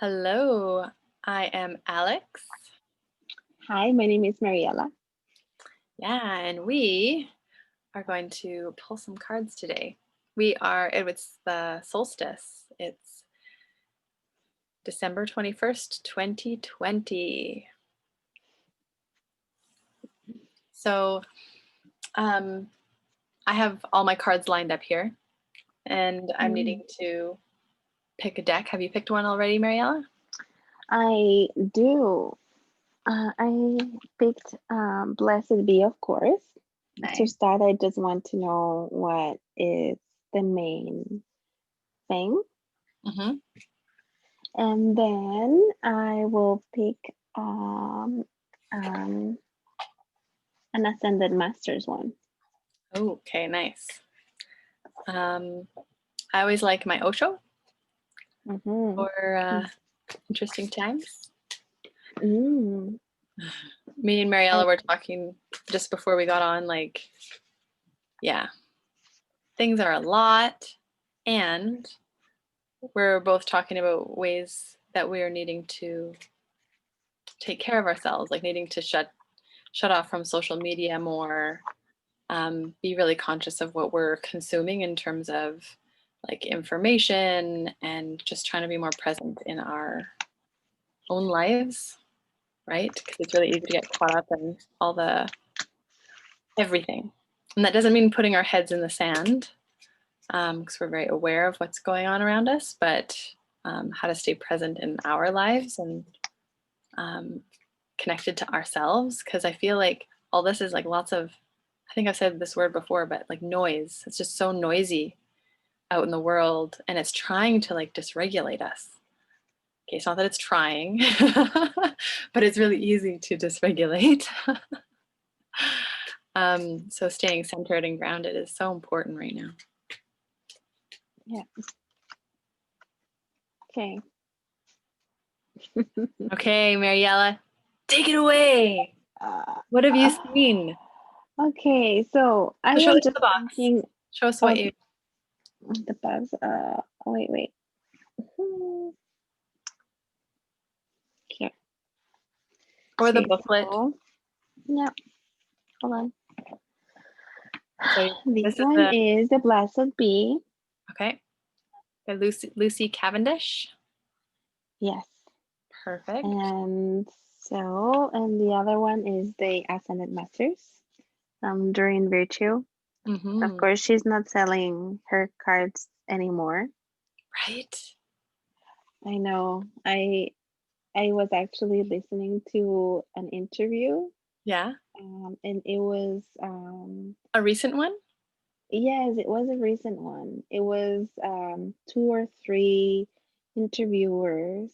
Hello, I am Alex. Hi, my name is Mariella. Yeah, and we are going to pull some cards today. It's the solstice. It's December 21st, 2020. So I have all my cards lined up here, and I'm needing to pick a deck. Have you picked one already, Mariella? I do. I picked Blessed Be, of course. To Nice. start, I just want to know what is the main thing. Mm-hmm. And then I will pick an Ascended Masters one. Okay, nice. I always like my Osho Mm-hmm. for interesting times. Mm. Me and Mariella were talking just before we got on, yeah, things are a lot, and we're both talking about ways that we are needing to take care of ourselves, like needing to shut off from social media more, be really conscious of what we're consuming in terms of like information, and just trying to be more present in our own lives, right? Because it's really easy to get caught up in all the everything. And that doesn't mean putting our heads in the sand, because we're very aware of what's going on around us, but how to stay present in our lives and connected to ourselves. Because I feel like all this is like lots of, I think I've said this word before, but like noise. It's just so noisy out in the world, and it's trying to like dysregulate us. Okay, it's not that it's trying, but it's really easy to dysregulate. So staying centered and grounded is so important right now. Yeah. Okay. Okay, Mariella, take it away. What have you seen? Okay, so I So show am us just the box. thinking Show us what of you, the bugs. Wait. Here. or the Okay, booklet. so yeah, hold on. So This this is one the, is the Blessed Bee. okay, the Lucy Cavendish. Yes. Perfect. And the other one is the Ascended Masters. During Virtue. Of Mm-hmm. course, she's not selling her cards anymore. Right? I know. I was actually listening to an interview, Yeah. and it was A recent one? yes, it was a recent one. It was two or three interviewers.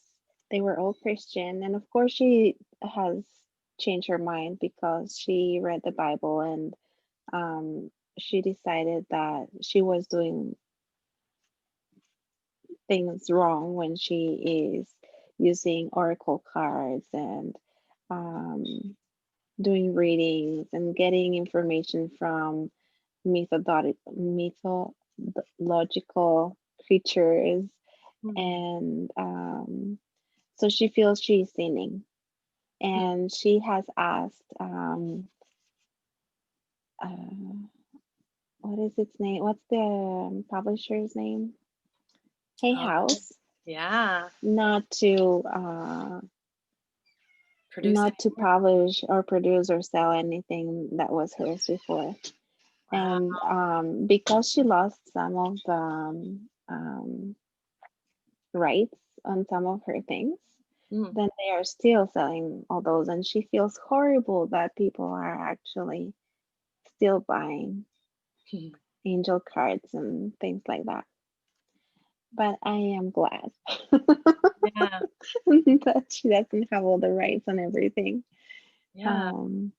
They were all Christian, and of course, she has changed her mind because she read the Bible and she decided that she was doing things wrong when she is using oracle cards and um, doing readings and getting information from mythological creatures, Mm-hmm. and so she feels she's sinning, and she has asked uh, what is its name, what's the publisher's name, Hey Oh, House, yeah. not to Producing. not to publish or produce or sell anything that was hers before. Wow. And because she lost some of the rights on some of her things, Mm. then they are still selling all those. And she feels horrible that people are actually still buying angel cards and things like that. But I am glad Yeah. that she doesn't have all the rights on everything. Yeah. Um,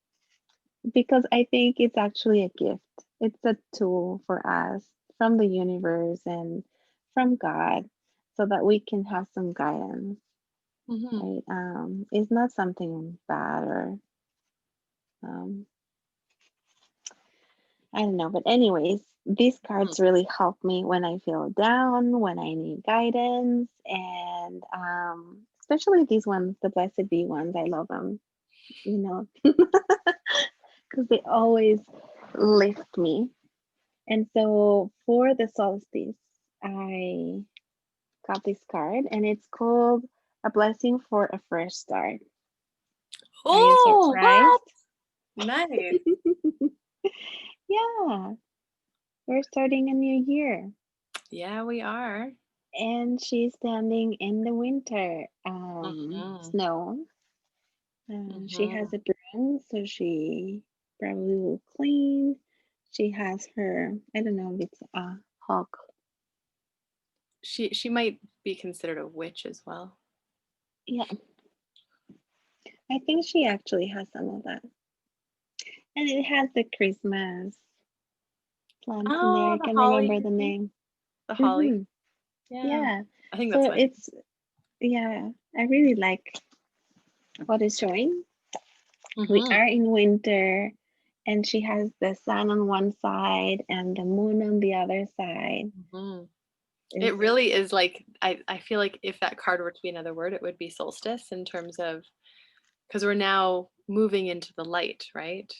because I think it's actually a gift. It's a tool for us from the universe and from God so that we can have some guidance, Mm-hmm. right? It's not something bad or um, I don't know. But anyways, these Mm. cards really help me when I feel down, when I need guidance, and especially these ones, the Blessed Be ones. I love them, you know, because they always lift me. And so for the solstice, I got this card, and it's called A Blessing for a Fresh Start. Are you Oh, what? surprised? Nice. Yeah, we're starting a new year. Yeah, we are. And she's standing in the winter Hmm. snow. She Hmm. has a broom, so she probably will clean. She has her, I don't know if it's a hawk. She might be considered a witch as well. Yeah, I think she actually has some of that. And it has the Christmas plants in there. Oh, I the can holly, remember you the mean? name. The holly. Hmm. Yeah, Yeah. I think that's So what. it's, yeah, I really like what it's showing. We Hmm. are in winter, and she has the sun on one side and the moon on the other side. Hmm. It It's really is like I feel like if that card were to be another word, it would be solstice in terms of because we're now moving into the light, right?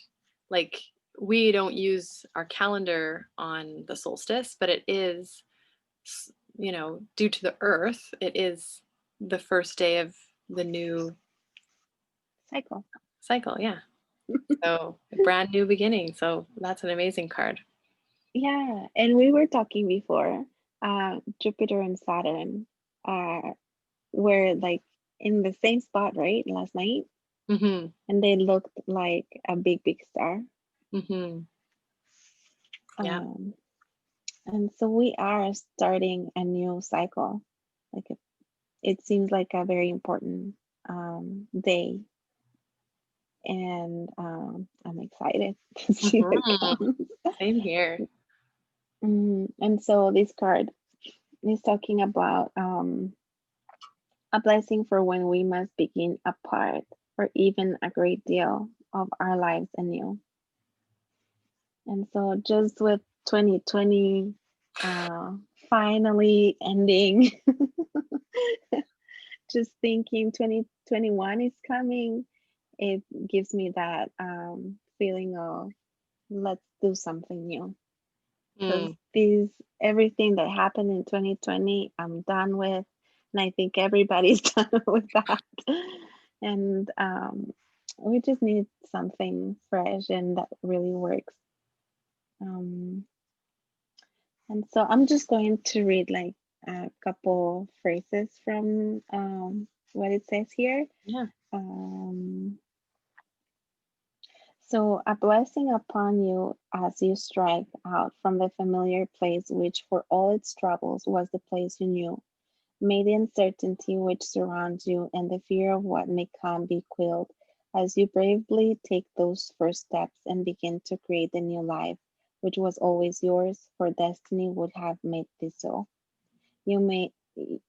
Like we don't use our calendar on the solstice, but it is, due to the earth, it is the first day of the new cycle. cycle. Yeah. So a brand new beginning. So that's an amazing card. Yeah, and we were talking before, Jupiter and Saturn uh, were like in the same spot, right, last night, Hmm. and they looked like a big, big star. Hmm. Yeah. Um, and so we are starting a new cycle. Like it seems like a very important day, and I'm excited to see the Hmm. comes. Same here. And so this card is talking about a blessing for when we must begin a part or even a great deal of our lives anew. And so just with 2020 uh, finally ending, just thinking 2021 is coming, it gives me that feeling of let's do something new. Because Mm. these everything that happened in 2020, I'm done with, and I think everybody's done with that. And we just need something fresh and that really works. Um, and so I'm just going to read like a couple phrases from what it says here. Yeah. Um, so, a blessing upon you as you strike out from the familiar place, which for all its troubles was the place you knew. May the uncertainty which surrounds you and the fear of what may come be quelled as you bravely take those first steps and begin to create the new life which was always yours, for destiny would have made this so. You may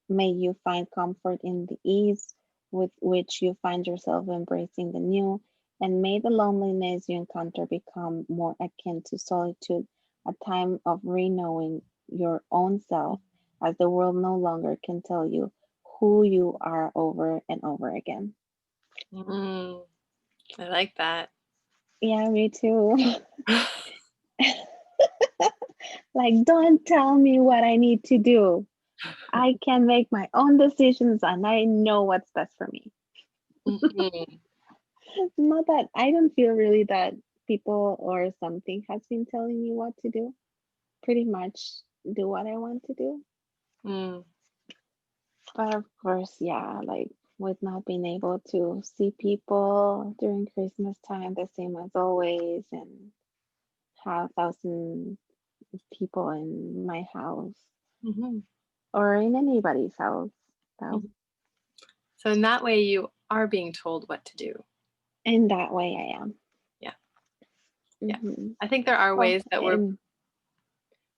you find comfort in the ease with which you find yourself embracing the new, and may the loneliness you encounter become more akin to solitude, a time of reknowing your own self, as the world no longer can tell you who you are over and over again. Mm. I like that. Yeah, me too. Like, don't tell me what I need to do. I can make my own decisions and I know what's best for me. Mhm. Not that I don't feel really that people or something has been telling me what to do. Pretty much do what I want to do. Mm. But of course, yeah, like with not being able to see people during Christmas time, the same as always, and have 1,000 people in my house Mhm. or in anybody's house. So Mhm. So in that way, you are being told what to do. in that way, I am. Yeah. Yeah. Hmm. I think there are Oh, ways that we're and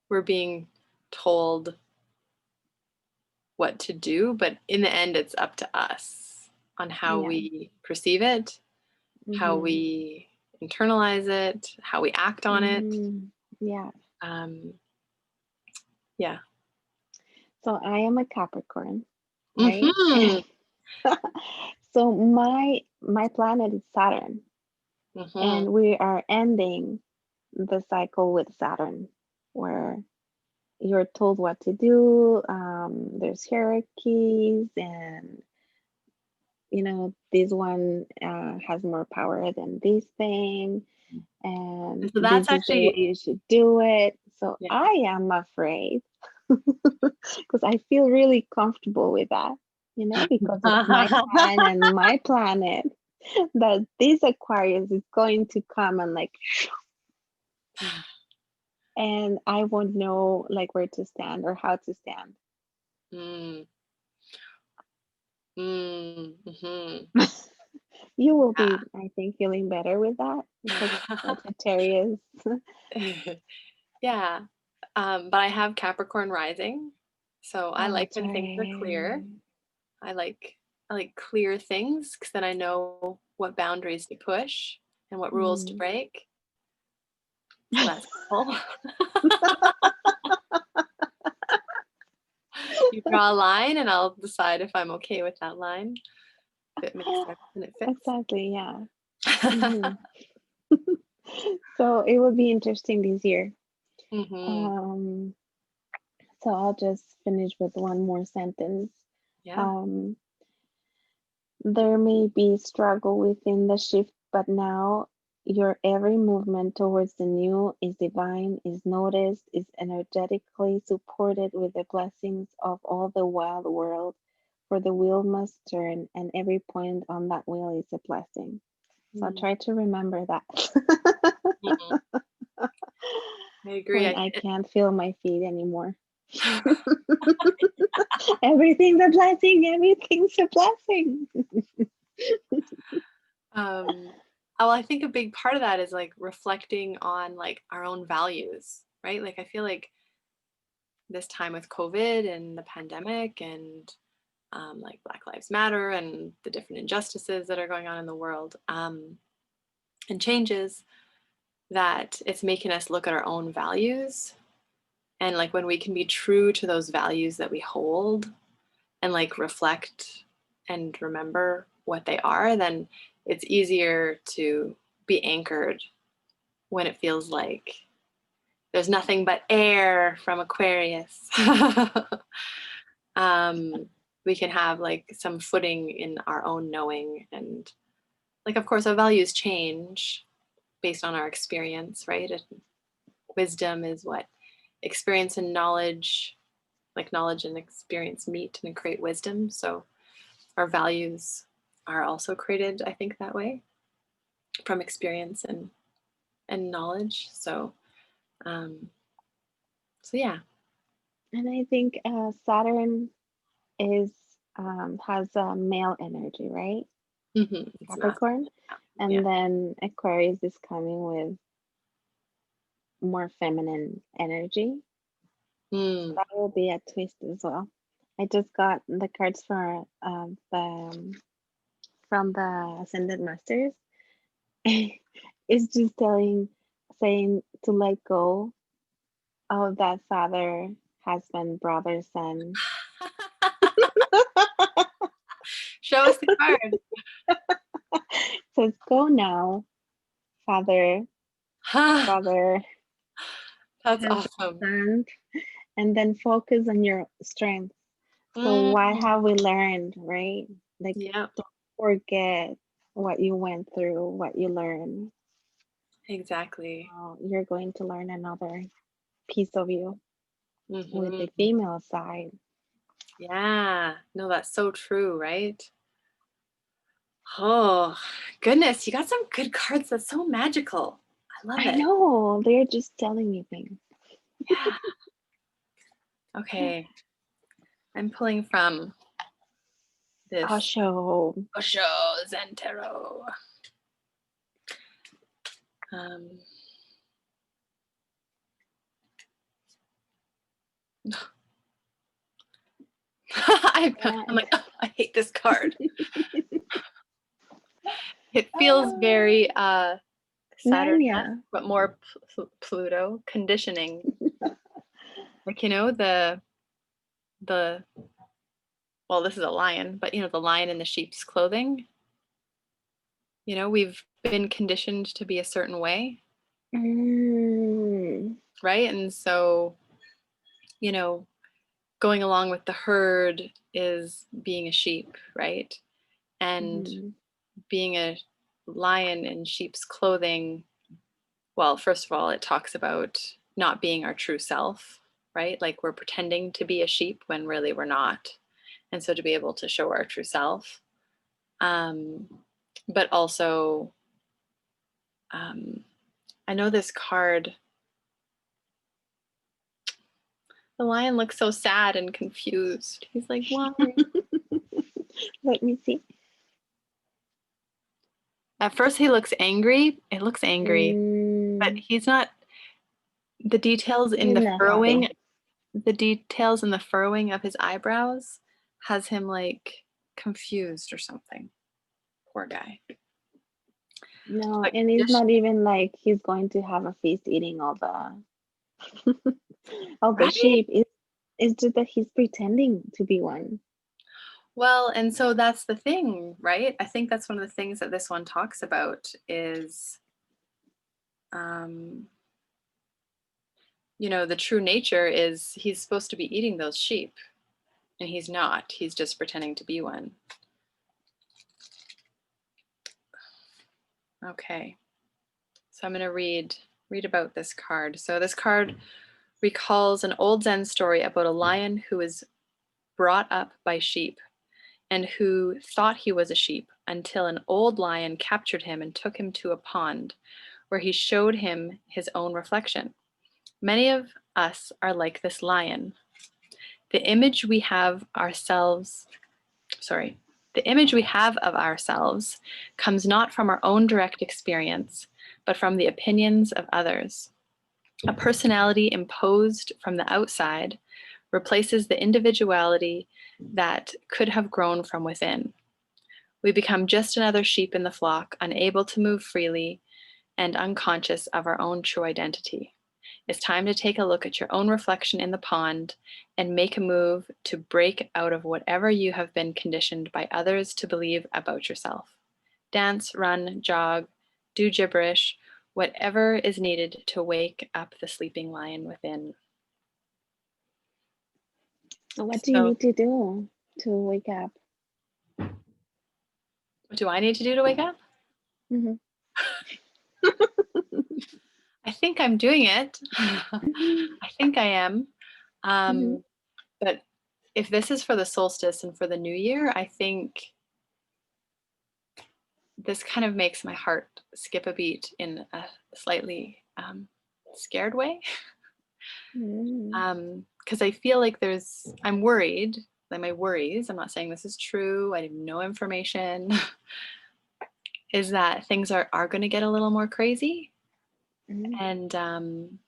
we're being told what to do, but in the end, it's up to us on how yeah. we perceive it, how Hmm. we internalize it, how we act on it. Hmm. Yeah. Um, yeah. So I am a Capricorn, right? Mm-hmm. So my planet is Saturn, Mm-hmm. and we are ending the cycle with Saturn, where you're told what to do. There's hierarchies, and this one has more power than this thing, and And so that's this is the way actually, you should do it. So yeah. I am afraid because I feel really comfortable with that, because it's my sign and my planet that this Aquarius is going to come and and I won't know like where to stand or how to stand. Mm, mm-hmm. You will be, I think, feeling better with that because Sagittarius. Yeah. But I have Capricorn rising, so I Oh, like that's when things are clear. right. I like I like clear things because then I know what boundaries to push and what rules to Mm. break. So that's cool. You draw a line, and I'll decide if I'm okay with that line, if it makes sense and it fits. Exactly, yeah. Hmm. So it will be interesting this year. Hmm. Um, so I'll just finish with one more sentence. Yeah. Um, there may be struggle within the shift, but now your every movement towards the new is divine, is noticed, is energetically supported with the blessings of all the wild world. For the wheel must turn, and every point on that wheel is a blessing. So I'll Mm-hmm. try to remember that I agree. when I can't feel my feet anymore. Everything's a blessing, everything's a blessing. Um, well, I think a big part of that is like reflecting on like our own values, right? Like I feel like this time with COVID and the pandemic and like Black Lives Matter and the different injustices that are going on in the world and changes, that it's making us look at our own values, and like when we can be true to those values that we hold and like reflect and remember what they are, then it's easier to be anchored when it feels like there's nothing but air from Aquarius. um, we can have like some footing in our own knowing. And like, of course, our values change based on our experience, right? And wisdom is what experience and knowledge, like knowledge and experience meet and create wisdom. So our values are also created, I think, that way from experience and knowledge. Um, so yeah. And I think Saturn is has a male energy, right? It's massive. Capricorn, Yeah. and then Aquarius is coming with more feminine energy. So Mm. that will be a twist as well. I just got the cards for from the Ascended Masters. It's just saying to let go of that father, husband, brother, son. Show us the card. Says go now, father, brother, That's husband, awesome. son, and then focus on your strength. So what Mm. have we learned, right? Like Yeah, don't forget what you went through, what you learned. exactly. You're going to learn another piece of you with the Hmm. female side. Yeah, no, that's so true, right? Oh, goodness, you got some good cards. That's so magical. I love I it. know, they're just telling me things. Yeah. Okay, I'm pulling from this Osho. Osho Zen Tarot. Um, I'm And like, oh, I hate this card. It feels very Saturn, yes, Narnia. but more Pluto, conditioning. Like, the well, this is a lion, but the lion in the sheep's clothing. We've been conditioned to be a certain way, Mm. right? And so, you know, going along with the herd is being a sheep, right? And Mhm. being a lion in sheep's clothing, well, first of all, it talks about not being our true self, right? Like we're pretending to be a sheep when really we're not. And so to be able to show our true self. Um, but also, I know this card, the lion looks so sad and confused. He's like, why? Let me see. At first, he looks angry. It looks angry, but Mm. he's not. The details in He's the not furrowing, happy. the details in the furrowing of his eyebrows has him like confused or something. Poor guy. No, But and it's not even like he's going to have a feast eating all the all the right? sheep. It's just that he's pretending to be one. Well, and so that's the thing, right? I think that's one of the things that this one talks about is, um, the true nature is he's supposed to be eating those sheep, and he's not. He's just pretending to be one. Okay, so I'm going to read about this card. So this card recalls an old Zen story about a lion who was brought up by sheep and who thought he was a sheep until an old lion captured him and took him to a pond where he showed him his own reflection. Many of us are like this lion. The image we have ourselves, sorry, the image we have of ourselves comes not from our own direct experience, but from the opinions of others. A personality imposed from the outside replaces the individuality that could have grown from within. We become just another sheep in the flock, unable to move freely and unconscious of our own true identity. It's time to take a look at your own reflection in the pond and make a move to break out of whatever you have been conditioned by others to believe about yourself. Dance, run, jog, do gibberish, whatever is needed to wake up the sleeping lion within. So what do you So, need to do to wake up? what do I need to do to wake up? Hmm. I think I'm doing it. Hmm. I think I am. Hmm. But if this is for the solstice and for the new year, I think this kind of makes my heart skip a beat in a slightly scared way. Hmm. Because I feel like I'm worried, like my worries, I'm not saying this is true, I have no information, is that things are going to get a little more crazy. Hmm. And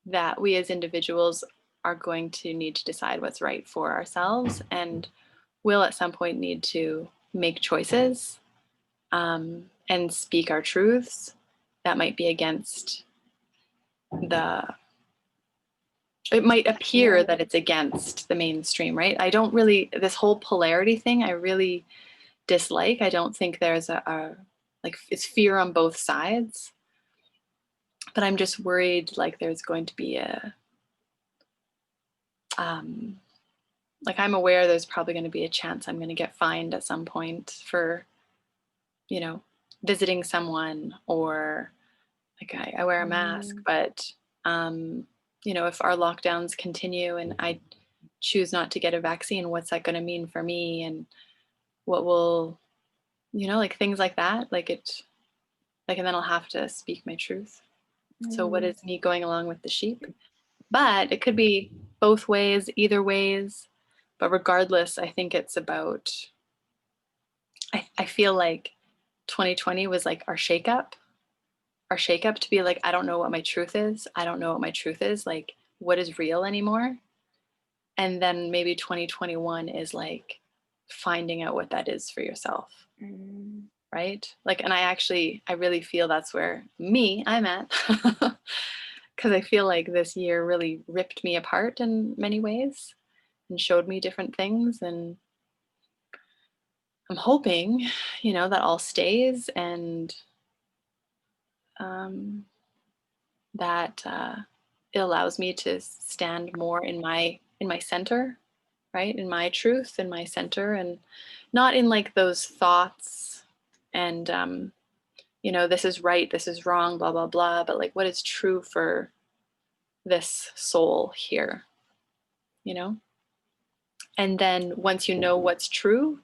that we as individuals are going to need to decide what's right for ourselves and will at some point need to make choices and speak our truths that might be against the it might appear Yeah. that it's against the mainstream, right? I don't really, this whole polarity thing I really dislike. I don't think there's a like it's fear on both sides, but I'm just worried like there's going to be a um like I'm aware there's probably going to be a chance I'm going to get fined at some point for, you know, visiting someone, or like I wear a mask, Mm. but if our lockdowns continue and I choose not to get a vaccine, what's that going to mean for me? And what will, like things like that, and then I'll have to speak my truth. So what Mm. is me going along with the sheep? But it could be both ways, either ways. But regardless, I think it's about, I feel like 2020 was like our shakeup to be like, I don't know what my truth is. I don't know what my truth is. Like, what is real anymore? And then maybe 2021 is like finding out what that is for yourself. Mm. right? Like, and I really feel that's where I'm at. Because I feel like this year really ripped me apart in many ways and showed me different things. And I'm hoping, that all stays, and um, that it allows me to stand more in my center, right? In my truth, in my center, and not in like those thoughts and this is right, this is wrong, blah blah blah, but like what is true for this soul here, you know? And then once you know what's true,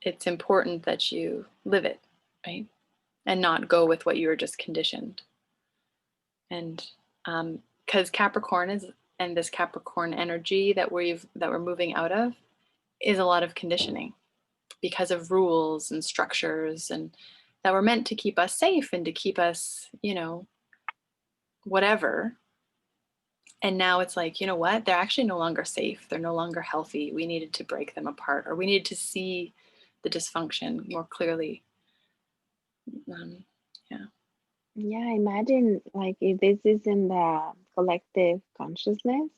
it's important that you live it, right? And not go with what you were just conditioned. And because Capricorn is, and this Capricorn energy that we're moving out of is a lot of conditioning because of rules and structures, and that were meant to keep us safe and to keep us, whatever. And now it's like, you know what? They're actually no longer safe. They're no longer healthy. We needed to break them apart, or we needed to see the dysfunction more clearly. Yeah. Yeah, imagine like if this is in the collective consciousness.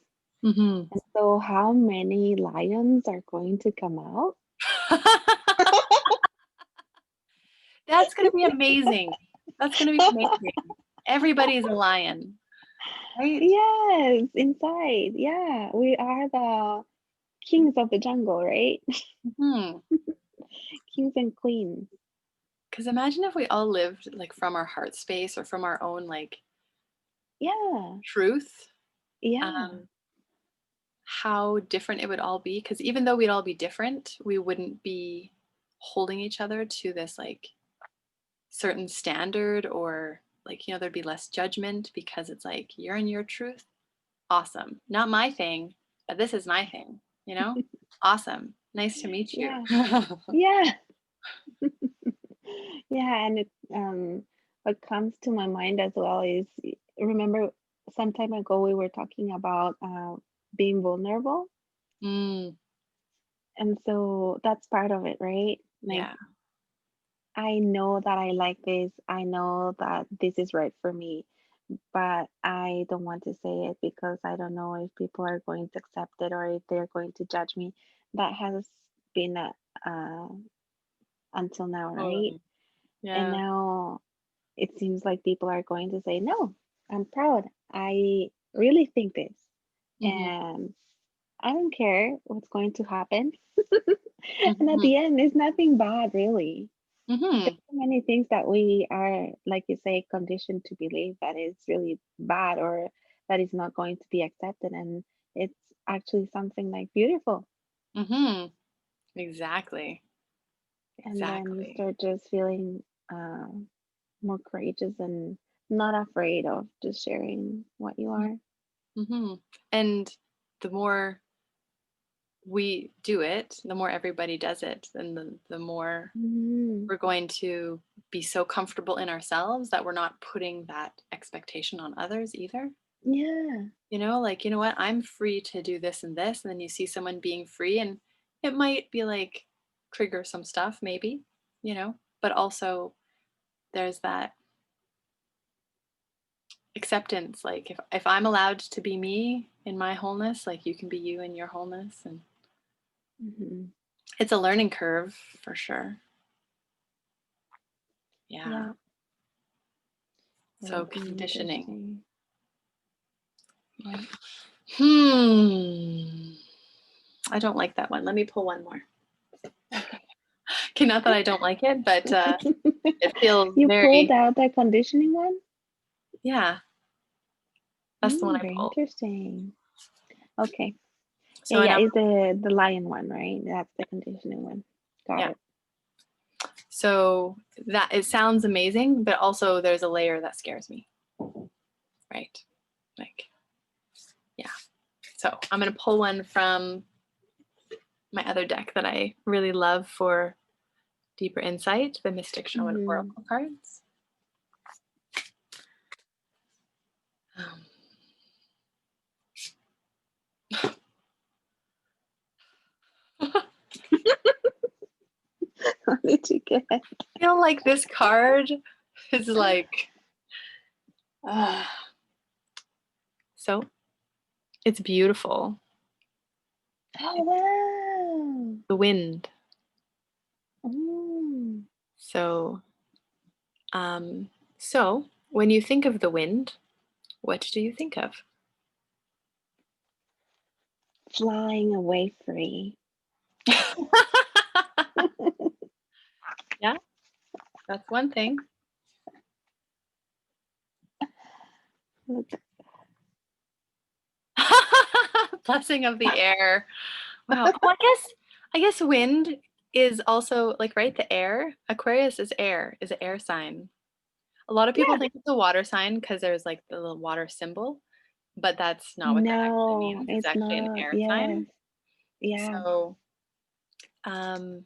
Mm-hmm. And so how many lions are going to come out? That's going to be amazing. That's going to be amazing. Everybody's a lion, right? Yes, inside. Yeah, we are the kings of the jungle, right? Hmm. Kings and queens. Because imagine if we all lived like from our heart space or from our own like Yeah, truth, yeah. um, how different it would all be. Because even though we'd all be different, we wouldn't be holding each other to this like certain standard, or like, there'd be less judgment because it's like, you're in your truth. Awesome. Not my thing, but this is my thing, Awesome. Nice to meet you. Yeah, yeah, yeah. And what comes to my mind as well is remember some time ago we were talking about being vulnerable, Mm, and so that's part of it, right? Like yeah. I know that I like this. I know that this is right for me, but I don't want to say it because I don't know if people are going to accept it or if they're going to judge me. That has been uh, until now, right? Totally. And Yeah. now it seems like people are going to say, no, I'm proud. I really think this. Hmm. And I don't care what's going to happen. And at Hmm. the end, it's nothing bad, really. Hmm. There's so many things that we are, like you say, conditioned to believe that is really bad or that is not going to be accepted. And it's actually something like beautiful. Hmm. Exactly. And then you Exactly. start just feeling uh, more courageous and not afraid of just sharing what you are. Hmm. And the more we do it, the more everybody does it, and the more Mm, we're going to be so comfortable in ourselves that we're not putting that expectation on others either. yeah. Like, you know what, I'm free to do this and this. And then you see someone being free, and it might be like trigger some stuff, maybe, but also there's that acceptance. Like, if I'm allowed to be me in my wholeness, like you can be you in your wholeness. And Hmm. it's a learning curve for sure. Yeah. Yeah. So Will be conditioning. interesting. Yeah. I don't like that one. Let me pull one more. Okay. Okay, not that I don't like it, but it feels You pulled very, out the conditioning one? yeah, that's the one Mm, I very pulled. interesting. Okay. Yeah, So, and yeah, it's the lion one, right? That's the conditioning one. Got yeah, it. so that it sounds amazing, but also there's a layer that scares me, right? Like, yeah. So I'm gonna pull one from my other deck that I really love for deeper insight, the Mystic Shaman Mm. Oracle cards. Good. I feel like this card is like, so it's beautiful. Oh, wow. The wind. Mm. So, so when you think of the wind, what do you think of? Flying away free. Yeah, that's one thing. Look. Blessing of the air. Wow. Well, I guess wind is also like, right, the air. Aquarius is an air sign. A lot of people Yeah. think it's a water sign because there's like the little water symbol, but that's not what that actually No, means. It's it's actually an not. air Yes. sign. Yeah. So, um,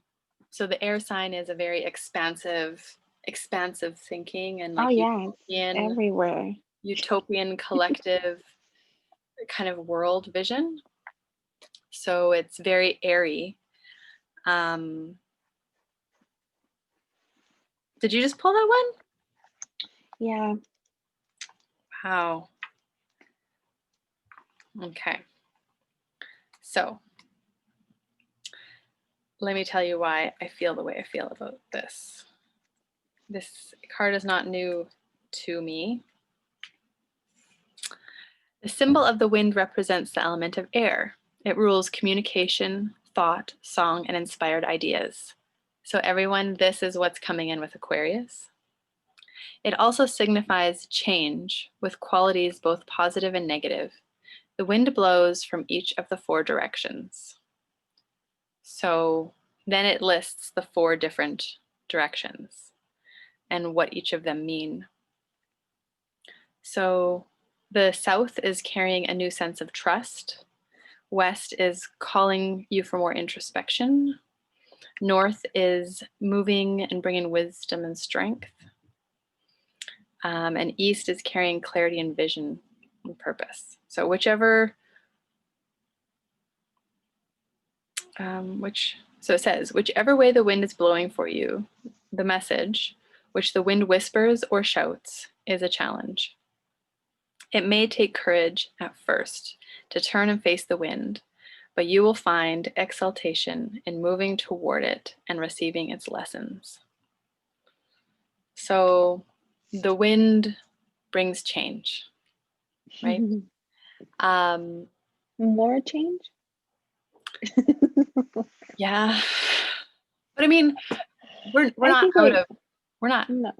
so the air sign is a very expansive thinking and Oh, like yeah. It's everywhere. utopian collective kind of world vision. So it's very airy. Um, did you just pull that one? Yeah. Wow. Okay. So let me tell you why I feel the way I feel about this. This card is not new to me. The symbol of the wind represents the element of air. It rules communication, thought, song, and inspired ideas. So, everyone, this is what's coming in with Aquarius. It also signifies change with qualities both positive and negative. The wind blows from each of the four directions. So, then it lists the four different directions and what each of them mean. So, the south is carrying a new sense of trust. West is calling you for more introspection. North is moving and bringing wisdom and strength. And East is carrying clarity and vision and purpose. So so it says, whichever way the wind is blowing for you, the message, which the wind whispers or shouts, is a challenge. It may take courage at first to turn and face the wind, but you will find exaltation in moving toward it and receiving its lessons. So the wind brings change, right? Um, More change? yeah, but I mean, we're I not think out we're of we're not. no.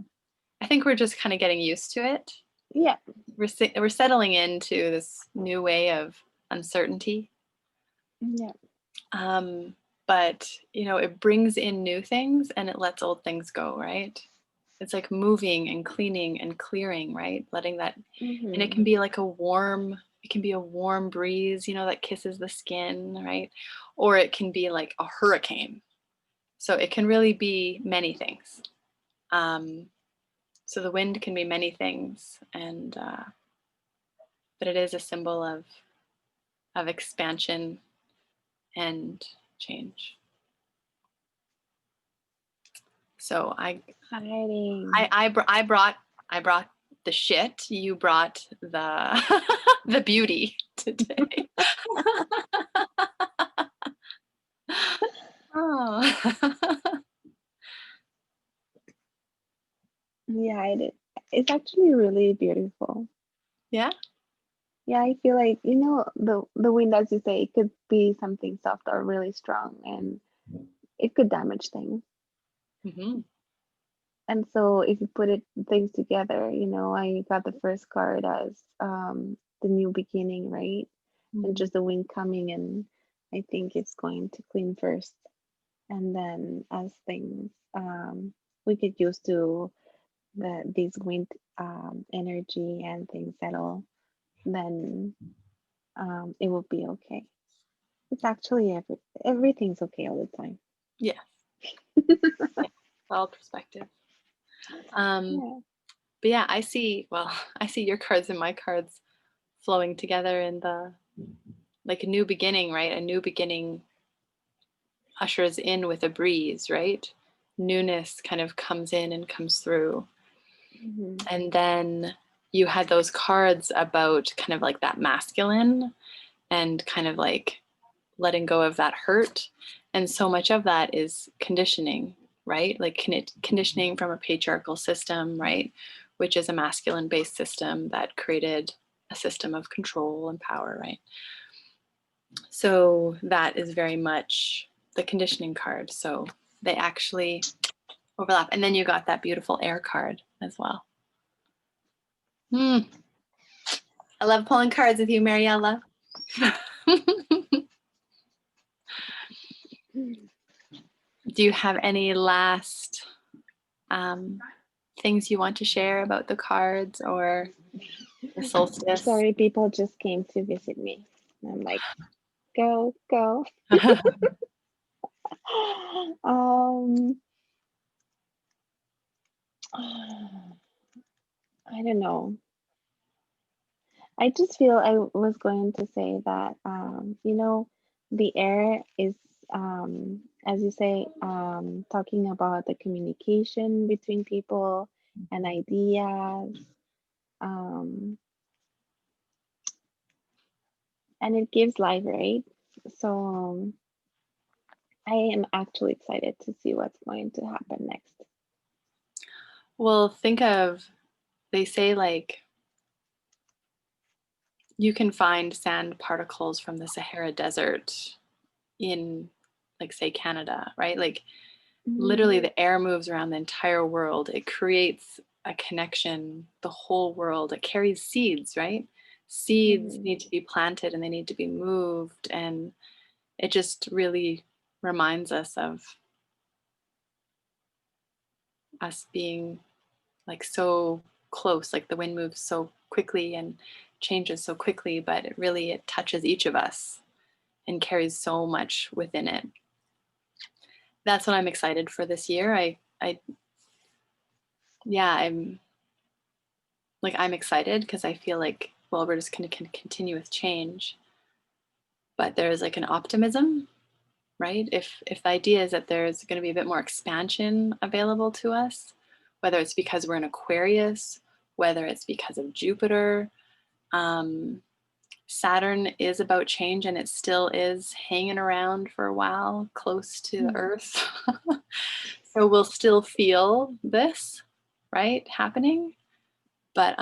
I think we're just kind of getting used to it. Yeah. We're settling into this new way of uncertainty. Yeah. But it brings in new things and it lets old things go, right? It's like moving and cleaning and clearing, right? Letting that, and it Mm-hmm. can be like it can be a warm breeze, that kisses the skin, right? Or it can be like a hurricane. So it can really be many things. So the wind can be many things, but it is a symbol of expansion and change. So Exciting. I brought the shit. You brought the the beauty today. Oh. Yeah, it is. It's actually really beautiful. Yeah. Yeah, I feel like, the wind, as you say, it could be something soft or really strong, and it could damage things. Hmm. And so if you put things together, I got the first card as the new beginning, right? And just the wind coming, and I think it's going to clean first. And then as things we get used to these wind energy and things settle, then it will be okay. It's actually everything's okay all the time. Yeah. Yeah. All perspective. Um, Yeah. but yeah, I see your cards and my cards flowing together in the like a new beginning, right? A new beginning ushers in with a breeze, right? newness kind of comes in and comes through. Mhm. And then you had those cards about kind of like that masculine and kind of like letting go of that hurt. And so much of that is conditioning, right? Like conditioning from a patriarchal system, right? Which is a masculine based system that created a system of control and power, right? So that is very much the conditioning card. So they actually overlap. And then you got that beautiful air card as well. I love pulling cards with you, Mariella. Do you have any last things you want to share about the cards or the solstice? Sorry, people just came to visit me. I'm like, go, go. Um, I don't know. I just feel I was going to say that, the air is, as you say, talking about the communication between people and ideas, um, and it gives life, right? So I am actually excited to see what's going to happen next. Well, think of, they say like you can find sand particles from the Sahara Desert in, like, say, Canada, right? Like, literally, Mm, the air moves around the entire world. It creates a connection, the whole world. It carries seeds, right? Seeds mm, need to be planted and they need to be moved. And it just really reminds us of us being like so close, like the wind moves so quickly and changes so quickly, but it touches each of us and carries so much within it. That's what I'm excited for this year. Yeah, I'm excited because I feel like, well, we're just going to continue with change, but there's like an optimism, right? If the idea is that there's going to be a bit more expansion available to us, whether it's because we're in Aquarius, whether it's because of Jupiter, um, Saturn is about change and it still is hanging around for a while close to the mm, Earth. So we'll still feel this, right, happening, but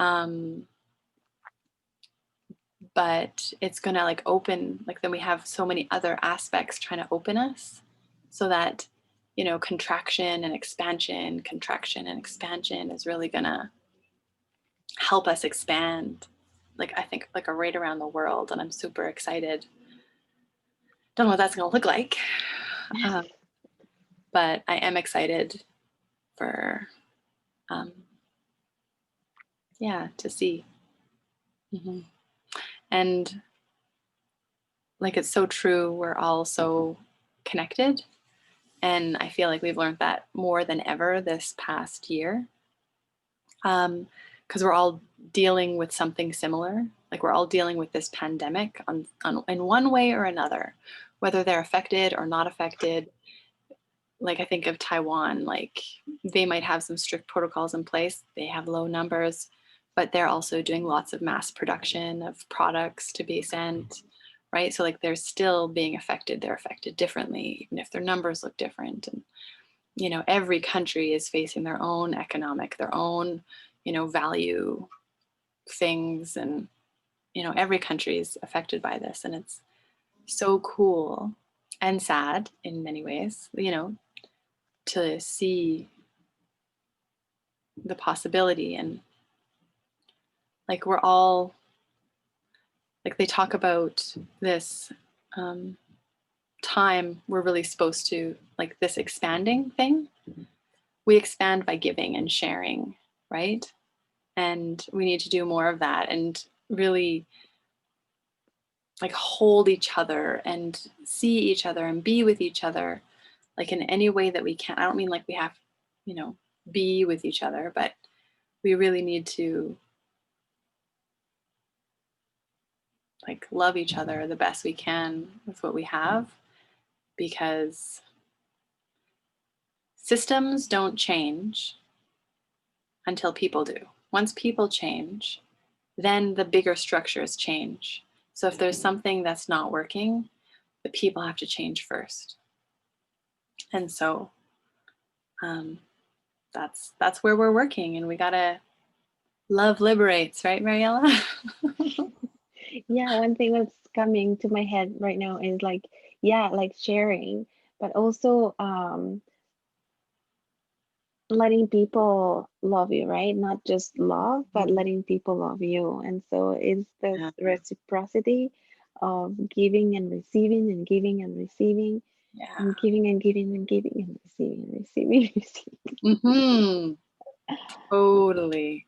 it's gonna like open, like then we have so many other aspects trying to open us so that, contraction and expansion is really gonna help us expand, like I think like a right around the world. And I'm super excited. Don't know what that's gonna look like, um, but I am excited for yeah, to see. And like it's so true, we're all so connected. And I feel like we've learned that more than ever this past year. Because we're all dealing with something similar. Like we're all dealing with this pandemic in one way or another, whether they're affected or not affected. Like I think of Taiwan, like they might have some strict protocols in place. They have low numbers, but they're also doing lots of mass production of products to be sent, right? So like they're still being affected. They're affected differently, even if their numbers look different. And every country is facing their own economic, their own, value things, and every country is affected by this, and it's so cool and sad in many ways, to see the possibility. And like we're all, like they talk about this time we're really supposed to, like this expanding thing, we expand by giving and sharing, right? And we need to do more of that and really like hold each other and see each other and be with each other like in any way that we can. I don't mean like we have, you know, be with each other, but we really need to like love each other the best we can with what we have, because systems don't change until people do. Once people change, then the bigger structures change. So if there's something that's not working, the people have to change first. And so that's where we're working, and we gotta love liberates, right, Mariella? Yeah, one thing that's coming to my head right now is like, yeah, like sharing, but also letting people love you, right? Not just love, but letting people love you. And so it's this Yeah. reciprocity of giving and receiving and giving and receiving Yeah. and giving and giving and giving and receiving and receiving and receiving. Mm-hmm. Totally.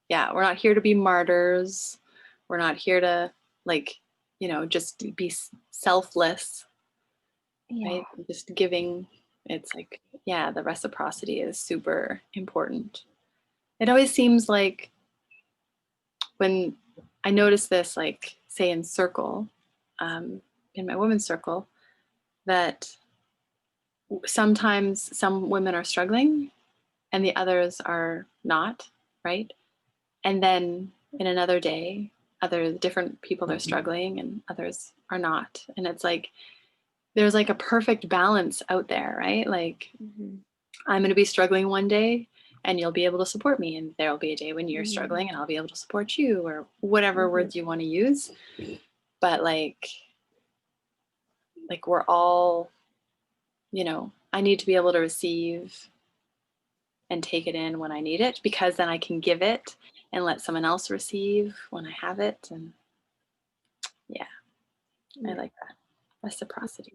Yeah, we're not here to be martyrs. We're not here to, like, just be selfless, Yeah. right? Just giving. It's like, yeah, the reciprocity is super important. It always seems like when I notice this, like, say in circle, in my women's circle, that sometimes some women are struggling and the others are not, right? And then in another day, other different people are struggling and others are not. And it's like there's like a perfect balance out there, right? Like Mm-hmm. I'm going to be struggling one day and you'll be able to support me, and there'll be a day when you're Mm-hmm. struggling and I'll be able to support you, or whatever Mm-hmm. words you want to use. But like we're all, I need to be able to receive and take it in when I need it, because then I can give it and let someone else receive when I have it. And yeah, I Yeah. like that reciprocity.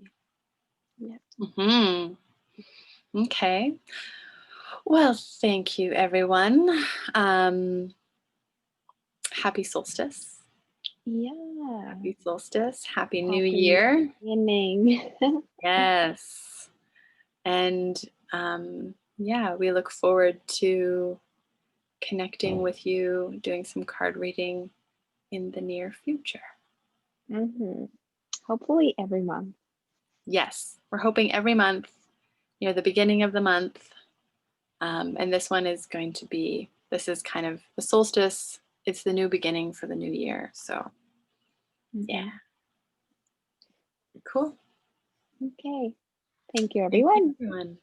Yeah. Hmm. Okay. Well, thank you, everyone. Happy solstice. Yeah. Happy solstice. Happy New Happy new Year. beginning. Yes. And yeah, we look forward to connecting with you, doing some card reading in the near future. Mm-hmm. Hopefully every month. Yes, we're hoping every month, the beginning of the month. And this one is going to be, this is kind of the solstice. It's the new beginning for the new year. So Mm-hmm. yeah, cool. Okay. Thank you, Thank you, everyone. everyone.